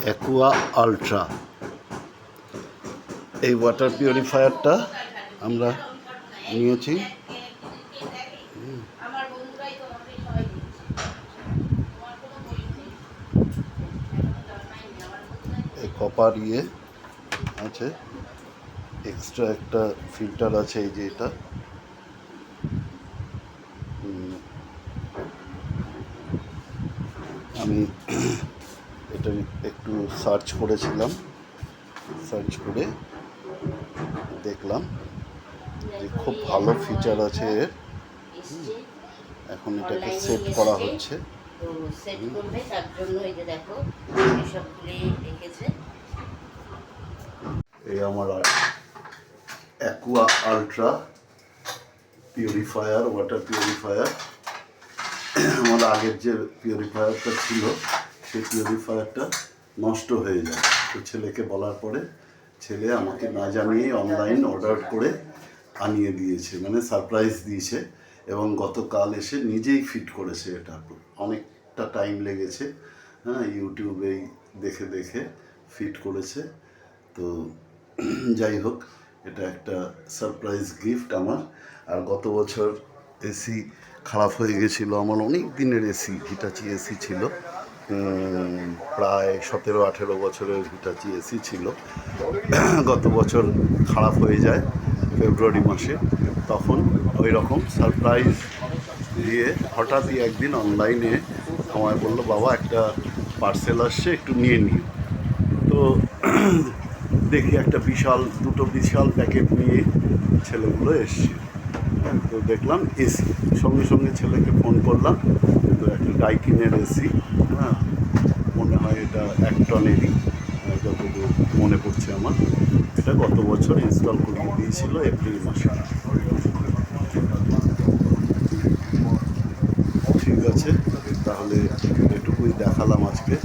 Aqua ultra. এই water পিউরিফায়ারটা আমরা নিয়েছি। এই কপার আছে, এক্সট্রা একটা ফিল্টার আছে, এই যে এটা। আমি এটা একটু সার্চ করেছিলাম, সার্চ করে দেখলাম যে খুব ভালো ফিচার আছে এর। এখন এটাকে সেট করা হচ্ছে। এই আমার Aqua ultra purifier, water purifier. আমার আগের যে পিউরিফায়ারটা ছিল সেই পিউরিফায়ারটা নষ্ট হয়ে যায়। তো ছেলেকে বলার পরে ছেলে আমাকে না জানিয়ে অনলাইন অর্ডার করে আনিয়ে দিয়েছে, মানে সারপ্রাইজ দিয়েছে। এবং গতকাল এসে নিজেই ফিট করেছে। এটা অনেকটা টাইম লেগেছে, হ্যাঁ, ইউটিউবেই দেখে দেখে ফিট করেছে। তো যাই হোক, এটা একটা সারপ্রাইজ গিফট আমার। আর গত বছর এসি খারাপ হয়ে গেছিলো আমার, অনেক দিনের এসি, হিটাচি এসি ছিল, প্রায় 17-18 বছরের হিটাচি এসি ছিল। গত বছর খারাপ হয়ে যায় ফেব্রুয়ারি মাসে। তখন ওই রকম সারপ্রাইজ দিয়ে হঠাৎই একদিন অনলাইনে আমায় বললো, বাবা একটা পার্সেল আসছে, একটু নিয়ে নিও। তো দেখি একটা দুটো বিশাল প্যাকেট নিয়ে ছেলেগুলো এসছে। তো দেখলাম এসি, সঙ্গে সঙ্গে ছেলেকে ফোন করলাম। তো একটা ডাইকিনের এসি, হ্যাঁ, মনে হয় এটা 1 টনেরই, যতদূর মনে পড়ছে আমার। এটা গত বছর ইনস্টল করিয়ে দিয়েছিল এপ্রিল মাসে। ঠিক আছে, তাহলে এটুকুই দেখালাম আজকে।